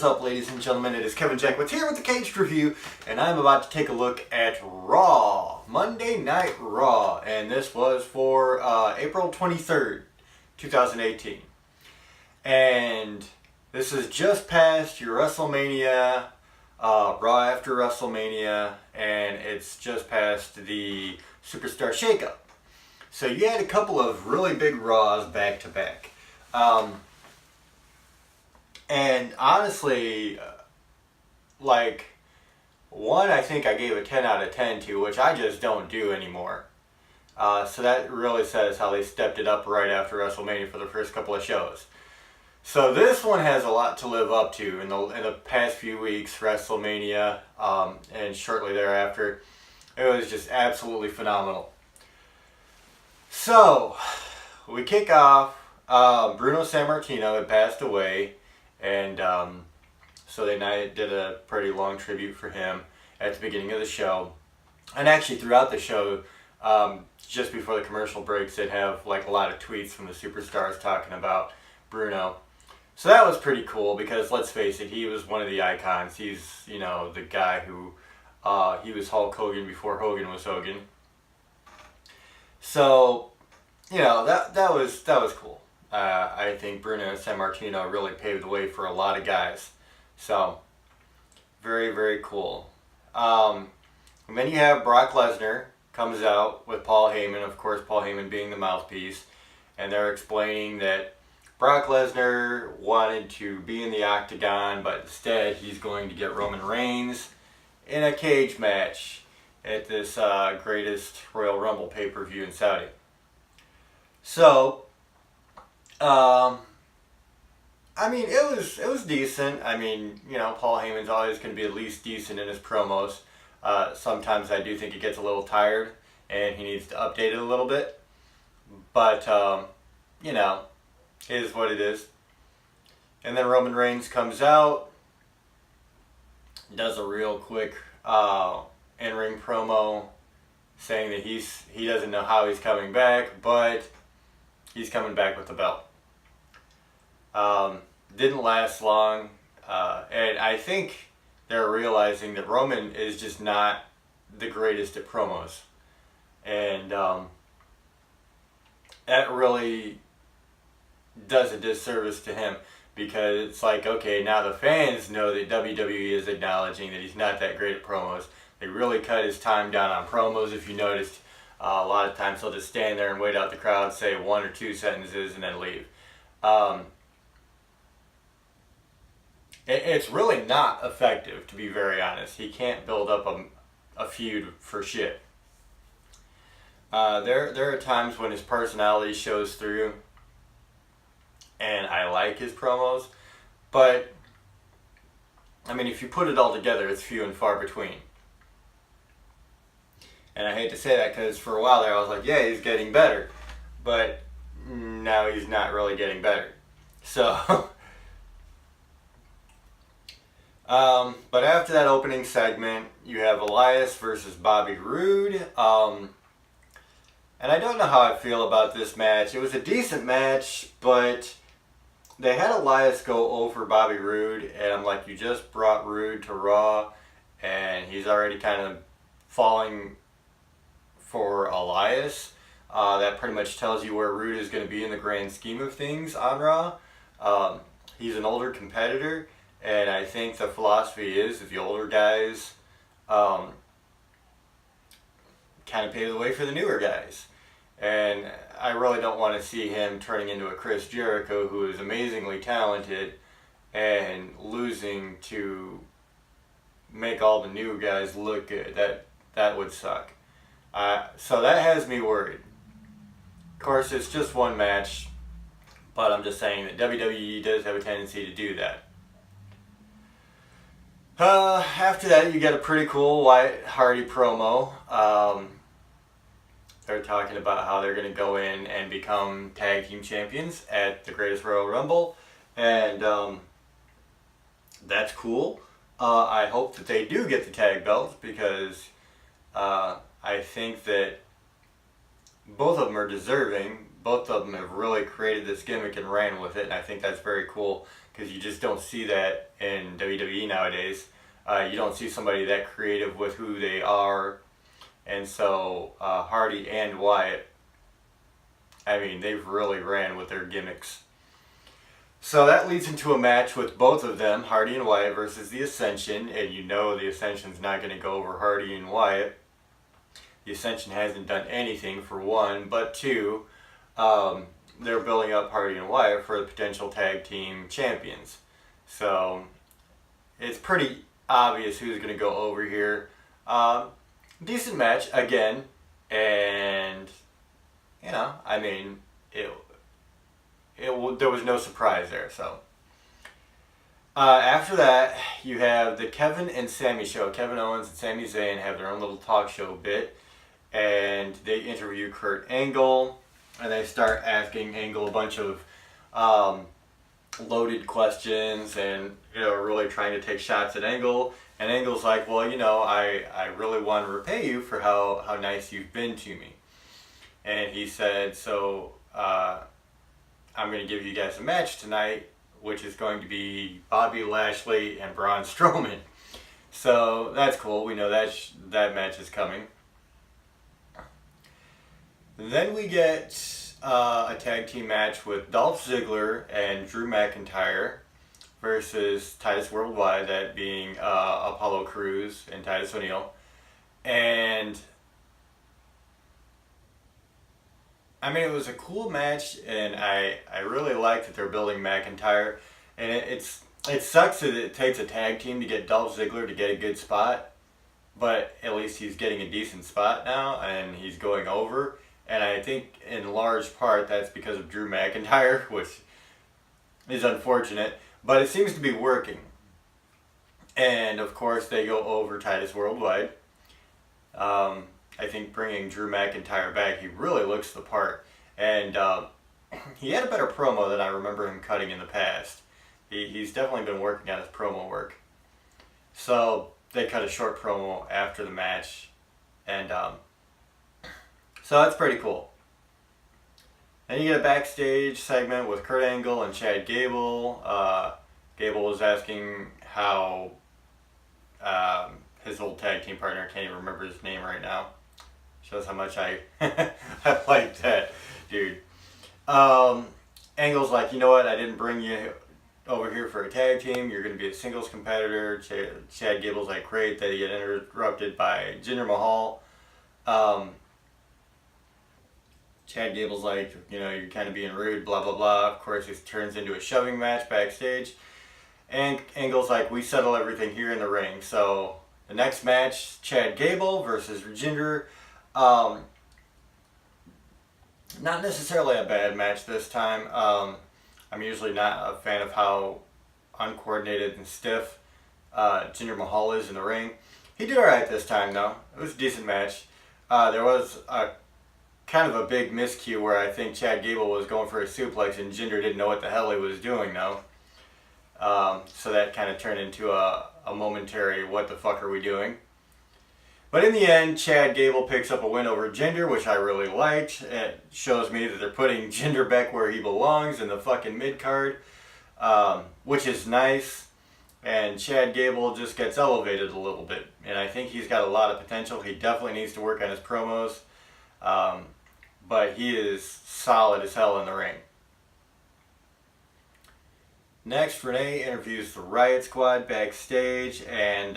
up, ladies and gentlemen? It is Kevin Jackwitz here with the Kaged review, and I'm about to take a look at Raw, Monday Night Raw, and this was for April 23rd, 2018. And this is just past your WrestleMania, Raw after WrestleMania, and it's just past the Superstar Shakeup. So you had a couple of really big Raws back to back. And honestly, one I think I gave a 10 out of 10 to, which I just don't do anymore. So that really says how they stepped it up right after WrestleMania for the first couple of shows. So this one has a lot to live up to in the past few weeks, WrestleMania, and shortly thereafter. It was just absolutely phenomenal. So, we kick off, Bruno Sammartino had passed away, and so they did a pretty long tribute for him at the beginning of the show. And actually throughout the show, just before the commercial breaks, they'd have a lot of tweets from the superstars talking about Bruno. So that was pretty cool because, let's face it, he was one of the icons. He's, the guy who, he was Hulk Hogan before Hogan was Hogan. So, that was cool. I think Bruno Sammartino really paved the way for a lot of guys. So, very, very cool. And then you have Brock Lesnar comes out with Paul Heyman, of course, Paul Heyman being the mouthpiece. And they're explaining that Brock Lesnar wanted to be in the octagon, but instead he's going to get Roman Reigns in a cage match at this greatest Royal Rumble pay-per-view in Saudi. So, it was decent. Paul Heyman's always going to be at least decent in his promos. Sometimes I do think he gets a little tired and he needs to update it a little bit. But, it is what it is. And then Roman Reigns comes out, does a real quick in-ring promo saying that he doesn't know how he's coming back, but he's coming back with the belt. Didn't last long, and I think they're realizing that Roman is just not the greatest at promos. And that really does a disservice to him, because it's okay, now the fans know that WWE is acknowledging that he's not that great at promos. They really cut his time down on promos. If you noticed, a lot of times he'll just stand there and wait out the crowd, say one or two sentences, and then leave. It's really not effective, to be very honest. He can't build up a feud for shit. There are times when his personality shows through, and I like his promos, but if you put it all together, it's few and far between. And I hate to say that because for a while there I was like, yeah, he's getting better, but now he's not really getting better. So, but after that opening segment, you have Elias versus Bobby Roode. And I don't know how I feel about this match. It was a decent match, but they had Elias go over Bobby Roode, and I'm like, you just brought Roode to Raw, and he's already kind of falling for Elias. That pretty much tells you where Roode is going to be in the grand scheme of things on Raw. He's an older competitor, and I think the philosophy is that the older guys kind of pave the way for the newer guys. And I really don't want to see him turning into a Chris Jericho, who is amazingly talented, and losing to make all the new guys look good. That would suck. So that has me worried. Of course, it's just one match, but I'm just saying that WWE does have a tendency to do that. After that, you get a pretty cool Wyatt Hardy promo. They're talking about how they're going to go in and become tag team champions at the Greatest Royal Rumble. And that's cool. I hope that they do get the tag belts, because I think that both of them are deserving. Both of them have really created this gimmick and ran with it, and I think that's very cool, because you just don't see that in WWE nowadays. You don't see somebody that creative with who they are. And so Hardy and Wyatt, I mean, they've really ran with their gimmicks. So that leads into a match with both of them, Hardy and Wyatt versus the Ascension, and you know the Ascension's not going to go over Hardy and Wyatt. The Ascension hasn't done anything, for one, but two, they're building up Hardy and Wyatt for the potential tag team champions. So it's pretty obvious who's going to go over here. Decent match again, and you know, I mean, there was no surprise there. So after that, you have the Kevin and Sami show. Kevin Owens and Sami Zayn have their own little talk show bit, and they interview Kurt Angle, and they start asking Angle a bunch of loaded questions, and you know, really trying to take shots at Angle. And Angle's like, well, you know, I really want to repay you for how nice you've been to me. And he said, so I'm going to give you guys a match tonight, which is going to be Bobby Lashley and Braun Strowman. So that's cool. We know that match is coming. Then we get a tag team match with Dolph Ziggler and Drew McIntyre versus Titus Worldwide, that being Apollo Crews and Titus O'Neil. And I mean, it was a cool match, and I really like that they're building McIntyre. And it sucks that it takes a tag team to get Dolph Ziggler to get a good spot, but at least he's getting a decent spot now, and he's going over. And I think in large part that's because of Drew McIntyre, which is unfortunate, but it seems to be working. And of course they go over Titus Worldwide. I think bringing Drew McIntyre back, he really looks the part. And he had a better promo than I remember him cutting in the past. He's definitely been working on his promo work. So they cut a short promo after the match, and so that's pretty cool. Then you get a backstage segment with Kurt Angle and Chad Gable. Gable was asking how his old tag team partner, I can't even remember his name right now. Shows how much I like that dude. Angle's like, you know what, I didn't bring you over here for a tag team. You're going to be a singles competitor. Chad Gable's like, great. That he get interrupted by Jinder Mahal. Chad Gable's like, you know, you're kind of being rude, blah, blah, blah. Of course, it turns into a shoving match backstage. And Angle's like, we settle everything here in the ring. So the next match, Chad Gable versus Jinder. Not necessarily a bad match this time. I'm usually not a fan of how uncoordinated and stiff Jinder Mahal is in the ring. He did alright this time though. It was a decent match. There was a kind of a big miscue where I think Chad Gable was going for a suplex and Jinder didn't know what the hell he was doing though. So that kind of turned into a momentary what the fuck are we doing. But in the end, Chad Gable picks up a win over Jinder, which I really liked. It shows me that they're putting Jinder back where he belongs in the fucking mid-card, which is nice. And Chad Gable just gets elevated a little bit. And I think he's got a lot of potential. He definitely needs to work on his promos. But he is solid as hell in the ring. Next, Renee interviews the Riot Squad backstage, and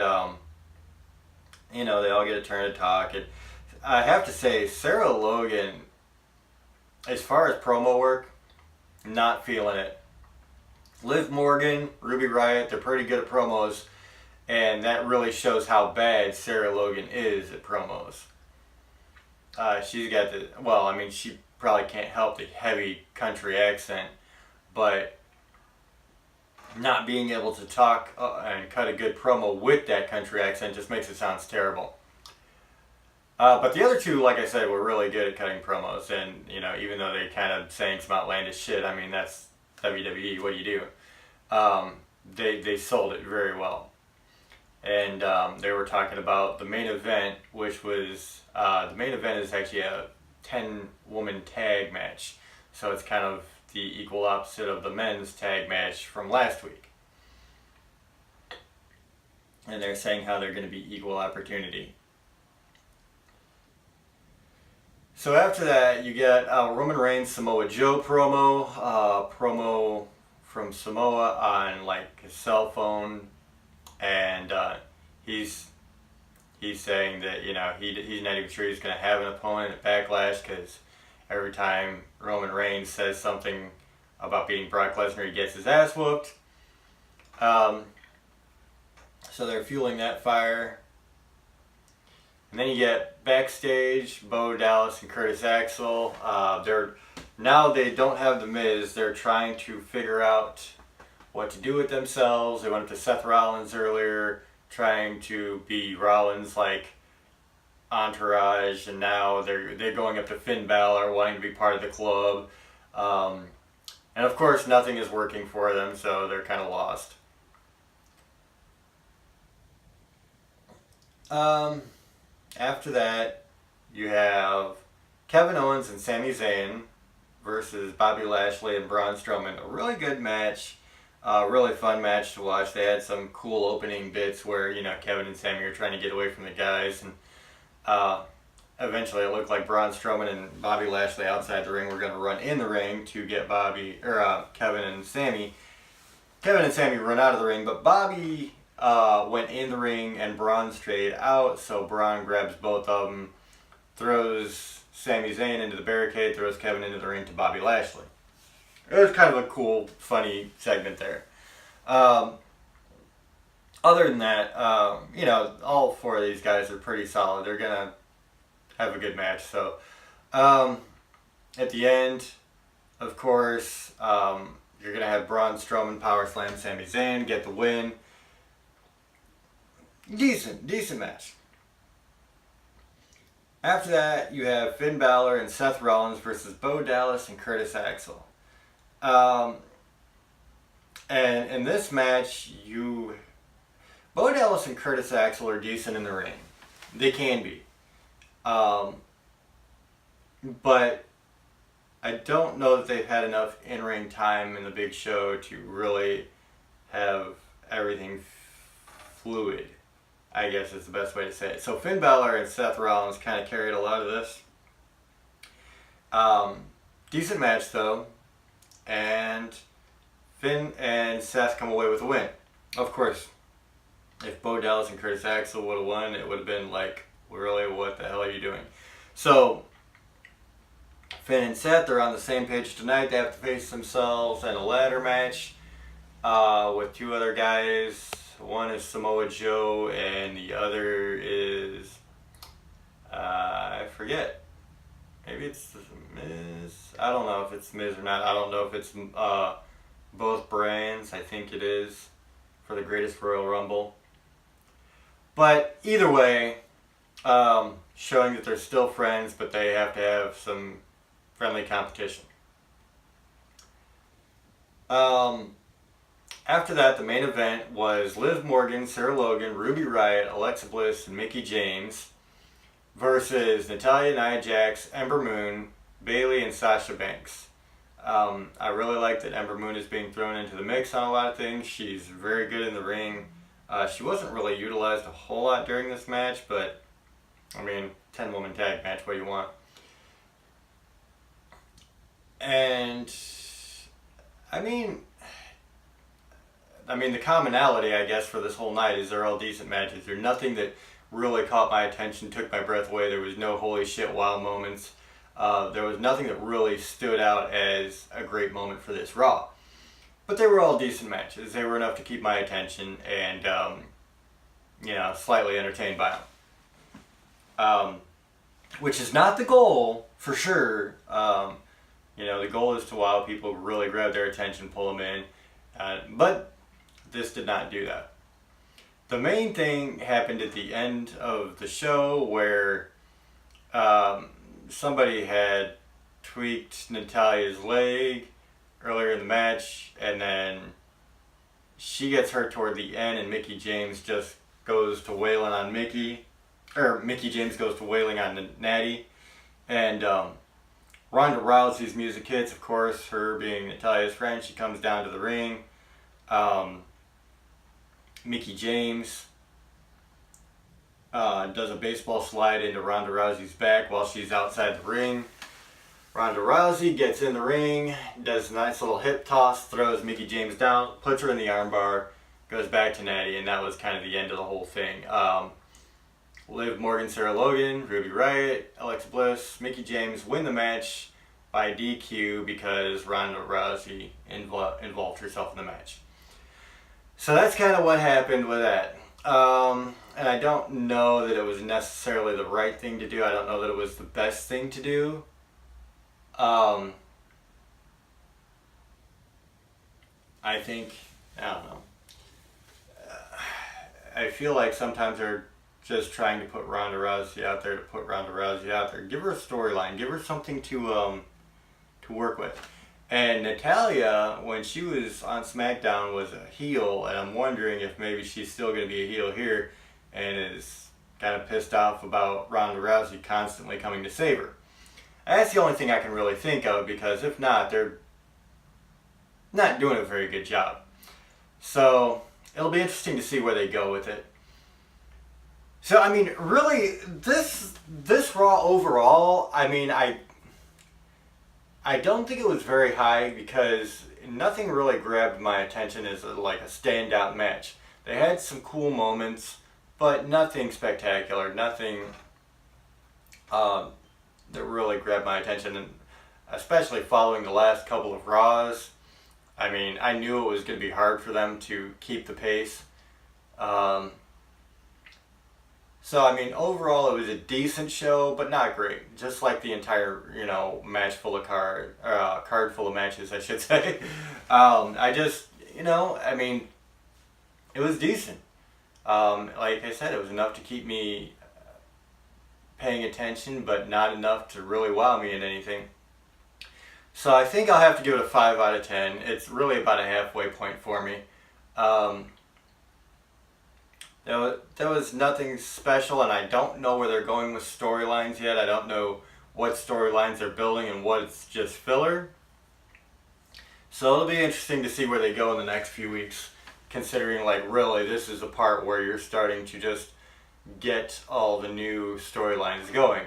you know, they all get a turn to talk. And I have to say, Sarah Logan, as far as promo work, not feeling it. Liv Morgan, Ruby Riott, they're pretty good at promos, and that really shows how bad Sarah Logan is at promos. She's got the, well, I mean, she probably can't help the heavy country accent, but not being able to talk and cut a good promo with that country accent just makes it sound terrible. But the other two, like I said, were really good at cutting promos, and you know, even though they kind of saying some outlandish shit, I mean, that's WWE. What do you do? They sold it very well, and they were talking about the main event, which was the main event is actually a 10-woman tag match, so it's kind of the equal opposite of the men's tag match from last week. And they're saying how they're going to be equal opportunity. So after that, you get Roman Reigns Samoa Joe promo from Samoa on like his cell phone, and he's saying that he's not even sure he's going to have an opponent at Backlash, because every time Roman Reigns says something about beating Brock Lesnar, he gets his ass whooped. So they're fueling that fire. And then you get backstage, Bo Dallas and Curtis Axel. Now they don't have The Miz. They're trying to figure out what to do with themselves. They went up to Seth Rollins earlier, trying to be Rollins like entourage, and now they're going up to Finn Balor, wanting to be part of the club. And of course, nothing is working for them, so they're kind of lost. After that, you have Kevin Owens and Sami Zayn versus Bobby Lashley and Braun Strowman. A really good match. Really fun match to watch. They had some cool opening bits where, Kevin and Sami are trying to get away from the guys, and eventually it looked like Braun Strowman and Bobby Lashley outside the ring were going to run in the ring to get Kevin and Sami. Kevin and Sami run out of the ring, but Bobby went in the ring and Braun stayed out, so Braun grabs both of them, throws Sami Zayn into the barricade, throws Kevin into the ring to Bobby Lashley. It was kind of a cool, funny segment there. Other than that, all four of these guys are pretty solid. They're going to have a good match. So, at the end, of course, you're going to have Braun Strowman power slam Sami Zayn, get the win. Decent match. After that, you have Finn Balor and Seth Rollins versus Bo Dallas and Curtis Axel. And in this match, Bo Dallas and Curtis Axel are decent in the ring. They can be. But I don't know that they've had enough in-ring time in the big show to really have everything fluid, I guess is the best way to say it. So Finn Balor and Seth Rollins kind of carried a lot of this. Decent match though. And Finn and Seth come away with a win. Of course, if Bo Dallas and Curtis Axel would have won, it would have been like, really, what the hell are you doing? So, Finn and Seth are on the same page tonight. They have to face themselves in a ladder match with two other guys. One is Samoa Joe, and the other is, I forget. Maybe it's the Miz. I don't know if it's Miz or not. I don't know if it's both brands. I think it is for the Greatest Royal Rumble. But either way, showing that they're still friends, but they have to have some friendly competition. After that, the main event was Liv Morgan, Sarah Logan, Ruby Riott, Alexa Bliss, and Mickie James versus Natalya, Nia Jax, Ember Moon, Bayley, and Sasha Banks. I really like that Ember Moon is being thrown into the mix on a lot of things. She's very good in the ring. She wasn't really utilized a whole lot during this match, but, 10-woman tag match, what do you want? And, the commonality, I guess, for this whole night is they're all decent matches. There's nothing that really caught my attention, took my breath away. There was no holy shit wow moments. There was nothing that really stood out as a great moment for this Raw. But they were all decent matches. They were enough to keep my attention and, slightly entertained by them. Which is not the goal, for sure. The goal is to wow people, really grab their attention, pull them in. But this did not do that. The main thing happened at the end of the show where somebody had tweaked Natalya's leg earlier in the match, and then she gets hurt toward the end, and Mickie James just goes to wailing on Mickie James goes to wailing on Natty, and Ronda Rousey's music hits, of course, her being Natalia's friend. She comes down to the ring. Mickie James does a baseball slide into Ronda Rousey's back while she's outside the ring. Ronda Rousey gets in the ring, does a nice little hip toss, throws Mickie James down, puts her in the armbar, goes back to Natty, and that was kind of the end of the whole thing. Liv Morgan, Sarah Logan, Ruby Riott, Alexa Bliss, Mickie James win the match by DQ because Ronda Rousey involved herself in the match. So that's kind of what happened with that. And I don't know that it was necessarily the right thing to do. I don't know that it was the best thing to do. I think, I don't know. I feel like sometimes they're just trying to put Ronda Rousey out there to put Ronda Rousey out there. Give her a storyline. Give her something to work with. And Natalya, when she was on SmackDown, was a heel, and I'm wondering if maybe she's still going to be a heel here and is kind of pissed off about Ronda Rousey constantly coming to save her. And that's the only thing I can really think of, because if not, they're not doing a very good job. So it'll be interesting to see where they go with it. So, I mean, really, this Raw overall, I mean, I don't think it was very high because nothing really grabbed my attention as like a standout match. They had some cool moments, but nothing spectacular, nothing that really grabbed my attention, and especially following the last couple of Raws. I mean, I knew it was going to be hard for them to keep the pace. So, I mean, overall it was a decent show, but not great. Just like the entire, match full of card full of matches, I should say. I just, I mean, it was decent. Like I said, it was enough to keep me paying attention, but not enough to really wow me in anything. So I think I'll have to give it a 5 out of 10. It's really about a halfway point for me. There was nothing special, and I don't know where they're going with storylines yet. I don't know what storylines they're building and what's just filler. So it'll be interesting to see where they go in the next few weeks, considering, like, really, this is the part where you're starting to just get all the new storylines going.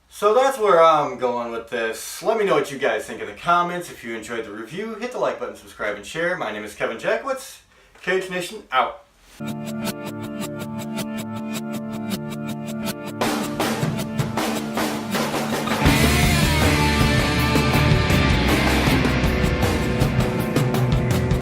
So that's where I'm going with this. Let me know what you guys think in the comments. If you enjoyed the review, hit the like button, subscribe, and share. My name is Kevin Jackowitz. Kaged Nation, out.